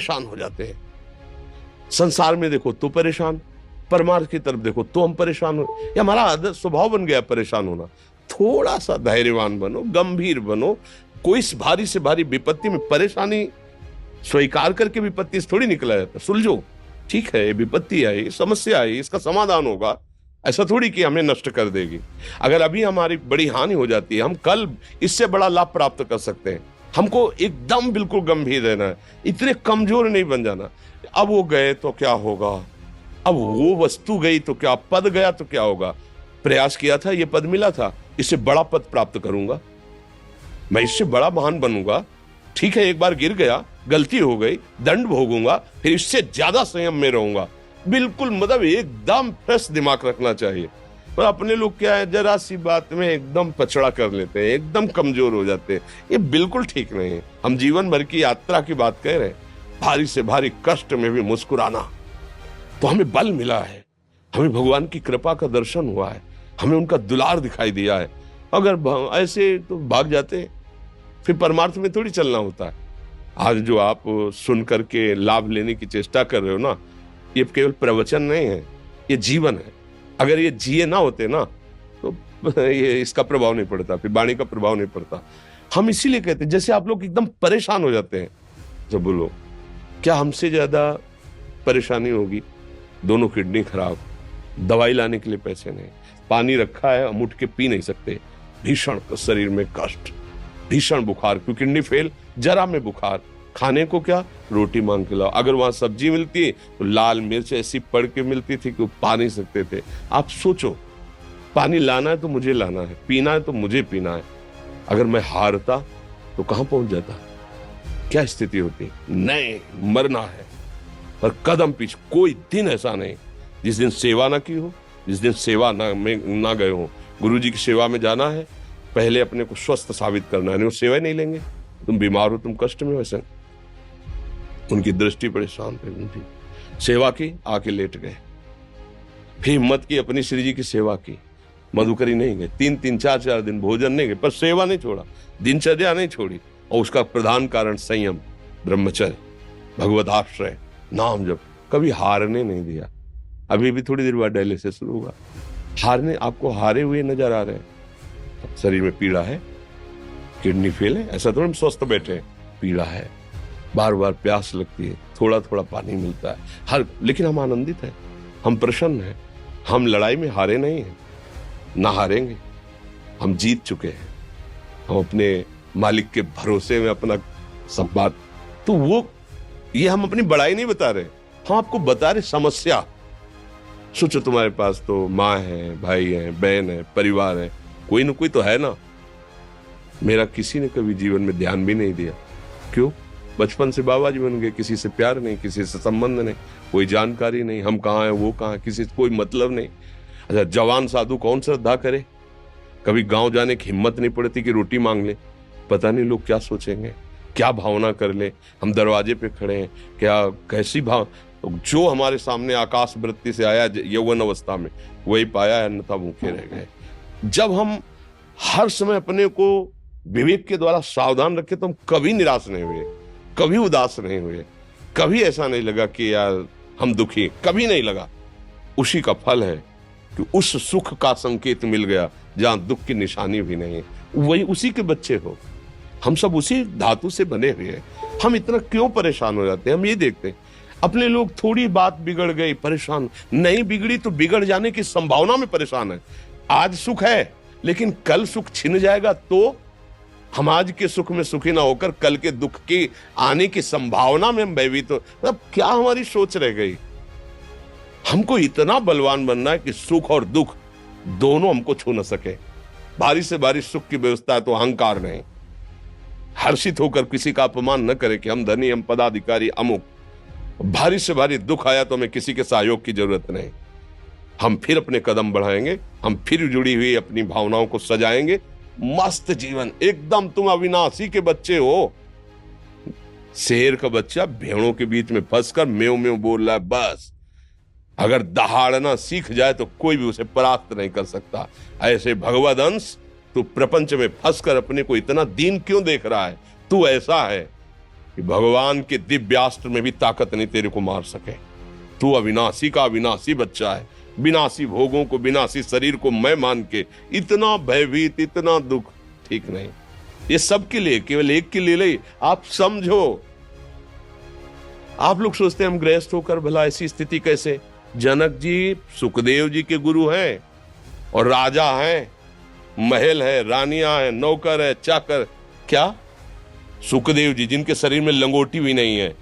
परेशान हो जाते हैं। संसार में देखो तो परेशान, परमार्थ की तरफ देखो तो हम परेशान हो। ये हमारा आदत स्वभाव बन गया परेशान होना। थोड़ा सा धैर्यवान बनो, गंभीर बनो। कोई इस भारी से भारी विपत्ति में परेशानी स्वीकार करके विपत्ति से थोड़ी निकला जाता। सुलझो, ठीक है, विपत्ति आई, समस्या आई, इसका समाधान होगा। ऐसा थोड़ी कि हमें नष्ट कर देगी। अगर अभी हमारी बड़ी हानि हो जाती है, हम कल इससे बड़ा लाभ प्राप्त कर सकते हैं। हमको एकदम बिल्कुल गंभीर रहना है, इतने कमजोर नहीं बन जाना। अब वो गए तो क्या होगा, अब वो वस्तु गई तो क्या, पद गया तो क्या होगा। प्रयास किया था, ये पद मिला था, इससे बड़ा पद प्राप्त करूंगा, मैं इससे बड़ा महान बनूंगा। ठीक है, एक बार गिर गया, गलती हो गई, दंड भोगूंगा, फिर इससे ज्यादा संयम में रहूंगा। बिल्कुल मतलब एकदम फ्रेश दिमाग रखना चाहिए। पर अपने लोग क्या है, जरा सी बात में एकदम पछड़ा कर लेते हैं, एकदम कमजोर हो जाते हैं। ये बिल्कुल ठीक नहीं है। हम जीवन भर की यात्रा की बात कह रहे हैं, भारी से भारी कष्ट में भी मुस्कुराना, तो हमें बल मिला है, हमें भगवान की कृपा का दर्शन हुआ है, हमें उनका दुलार दिखाई दिया है। अगर ऐसे तो भाग जाते, फिर परमार्थ में थोड़ी चलना होता है। आज जो आप सुन करके लाभ लेने की चेष्टा कर रहे हो ना, ये केवल प्रवचन नहीं है, ये जीवन है। अगर ये जिए ना होते ना तो ये इसका प्रभाव नहीं पड़ता, फिर वाणी का प्रभाव नहीं पड़ता। हम इसीलिए कहते हैं, जैसे आप लोग एकदम परेशान हो जाते हैं जब बोलो, क्या हमसे ज्यादा परेशानी होगी? दोनों किडनी खराब, दवाई लाने के लिए पैसे नहीं, पानी रखा है हम उठ के पी नहीं सकते, भीषण शरीर में कष्ट, भीषण बुखार, क्योंकि किडनी फेल, जरा में बुखार, खाने को क्या, रोटी मांग के लाओ। अगर वहां सब्जी मिलती है तो लाल मिर्च ऐसी पड़ के मिलती थी कि वो पा नहीं सकते थे। आप सोचो, पानी लाना है तो मुझे लाना है, पीना है तो मुझे पीना है। अगर मैं हारता तो कहां पहुंच जाता, क्या स्थिति होती? नहीं, मरना है। पर कदम पीछे, कोई दिन ऐसा नहीं जिस दिन सेवा ना की हो, जिस दिन सेवा ना गए हो। गुरु जी की सेवा में जाना है, पहले अपने को स्वस्थ साबित करना है, नहीं वो सेवा ही नहीं लेंगे। तुम बीमार हो, तुम कष्ट में हो, ऐसे उनकी दृष्टि बड़े शांत है। उनकी सेवा की, आके लेट गए। फिर हिम्मत की, अपनी श्री जी की सेवा की, मधुकरी नहीं गए, 3-3 4-4 दिन भोजन नहीं गए, पर सेवा नहीं छोड़ा, दिनचर्या नहीं छोड़ी। और उसका प्रधान कारण संयम, ब्रह्मचर्य, भगवदाश्रय, नाम जप, कभी हारने नहीं दिया। अभी भी थोड़ी देर बाद डायलिसिस शुरू होगा, हारने, आपको हारे हुए नजर आ रहे हैं। शरीर में पीड़ा है, किडनी फेल है, ऐसा तो हम स्वस्थ बैठे हैं, पीड़ा है, बार बार प्यास लगती है, थोड़ा थोड़ा पानी मिलता है, लेकिन हम आनंदित हैं, हम प्रसन्न हैं। हम लड़ाई में हारे नहीं हैं, ना हारेंगे, हम जीत चुके हैं। हम अपने मालिक के भरोसे में अपना संवाद, तो वो ये हम अपनी बड़ाई नहीं बता रहे, हम आपको बता रहे समस्या। सोचो, तुम्हारे पास तो माँ है, भाई है, बहन है, परिवार है, कोई ना कोई तो है ना। मेरा किसी ने कभी जीवन में ध्यान भी नहीं दिया। क्यों? बचपन से बाबा जी बन गए, किसी से प्यार नहीं, किसी से संबंध नहीं, कोई जानकारी नहीं, हम कहाँ हैं, वो कहाँ है, किसी से कोई मतलब नहीं। अच्छा, जवान साधु कौन श्रद्धा करे? कभी गांव जाने की हिम्मत नहीं पड़ती कि रोटी मांग ले, पता नहीं लोग क्या सोचेंगे, क्या भावना कर ले। हम दरवाजे पे खड़े हैं, क्या कैसी भाव, जो हमारे सामने आकाश वृत्ति से आया यौवन अवस्था में वही पाया, अन्यथा भूखे रह गए। जब हम हर समय अपने को विवेक के द्वारा सावधान रखे तो हम कभी निराश नहीं हुए, कभी उदास नहीं हुए, कभी ऐसा नहीं लगा कि यार हम दुखी, कभी नहीं लगा। उसी का फल है कि उस सुख का संकेत मिल गया जहां दुख की निशानी भी नहीं है। वही उसी के बच्चे हो, हम सब उसी धातु से बने हुए हैं। हम इतना क्यों परेशान हो जाते हैं? हम ये देखते हैं अपने लोग, थोड़ी बात बिगड़ गई परेशान, नहीं बिगड़ी तो बिगड़ जाने की संभावना में परेशान है। आज सुख है लेकिन कल सुख छिन जाएगा, तो हम आज के सुख में सुखी ना होकर कल के दुख की आने की संभावना में हम भयभीत तो मतलब क्या हमारी सोच रह गई? हमको इतना बलवान बनना है कि सुख और दुख दोनों हमको छू न सके। भारी से भारी सुख की व्यवस्था है तो अहंकार नहीं, हर्षित होकर किसी का अपमान न करे कि हम धनी, हम पदाधिकारी, अमुक। भारी से भारी दुख आया तो हमें किसी के सहयोग की जरूरत नहीं, हम फिर अपने कदम बढ़ाएंगे, हम फिर जुड़ी हुई अपनी भावनाओं को सजाएंगे। मस्त जीवन एकदम। तुम अविनाशी के बच्चे हो। शेर का बच्चा भेड़ों के बीच में फंसकर म्यों म्यों बोल रहा है, बस अगर दहाड़ना सीख जाए तो कोई भी उसे परास्त नहीं कर सकता। ऐसे भगवद अंश, तू प्रपंच में फंसकर अपने को इतना दीन क्यों देख रहा है? तू ऐसा है, कि भगवान के दिव्यास्त्र में भी ताकत नहीं तेरे को मार सके। तू अविनाशी का अविनाशी बच्चा है। विनाशी भोगों को, विनाशी शरीर को मैं मान के इतना भयभीत, इतना दुख ठीक नहीं। ये सबके लिए, केवल एक के लिए नहीं। आप समझो, आप लोग सोचते हैं हम गृहस्थ होकर भला ऐसी स्थिति कैसे। जनक जी सुखदेव जी के गुरु हैं और राजा हैं, महल है, रानियां हैं, नौकर है, चाकर। क्या सुखदेव जी जिनके शरीर में लंगोटी भी नहीं है,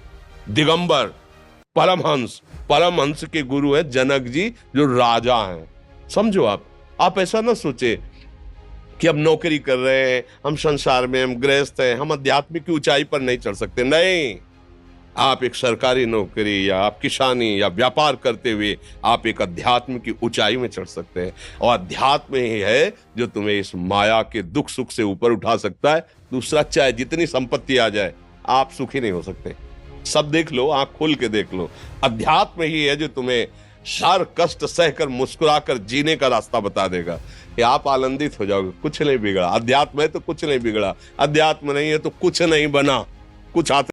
दिगंबर, परमहंस, परमहंस के गुरु हैं जनक जी जो राजा हैं। समझो, आप ऐसा ना सोचे कि हम नौकरी कर रहे हैं, हम संसार में, हम गृहस्थ हैं, हम आध्यात्मिक की ऊंचाई पर नहीं चढ़ सकते। नहीं, आप एक सरकारी नौकरी या आप किसानी या व्यापार करते हुए आप एक अध्यात्म की ऊंचाई में चढ़ सकते हैं। और अध्यात्म ही है जो तुम्हें इस माया के दुख सुख से ऊपर उठा सकता है। दूसरा, चाहे जितनी संपत्ति आ जाए, आप सुखी नहीं हो सकते। सब देख लो, आंख खोल के देख लो। अध्यात्म ही है जो तुम्हें हर कष्ट सहकर मुस्कुराकर जीने का रास्ता बता देगा कि आप आनंदित हो जाओगे। कुछ नहीं बिगड़ा। अध्यात्म है तो कुछ नहीं बिगड़ा, अध्यात्म नहीं है तो कुछ नहीं बना। कुछ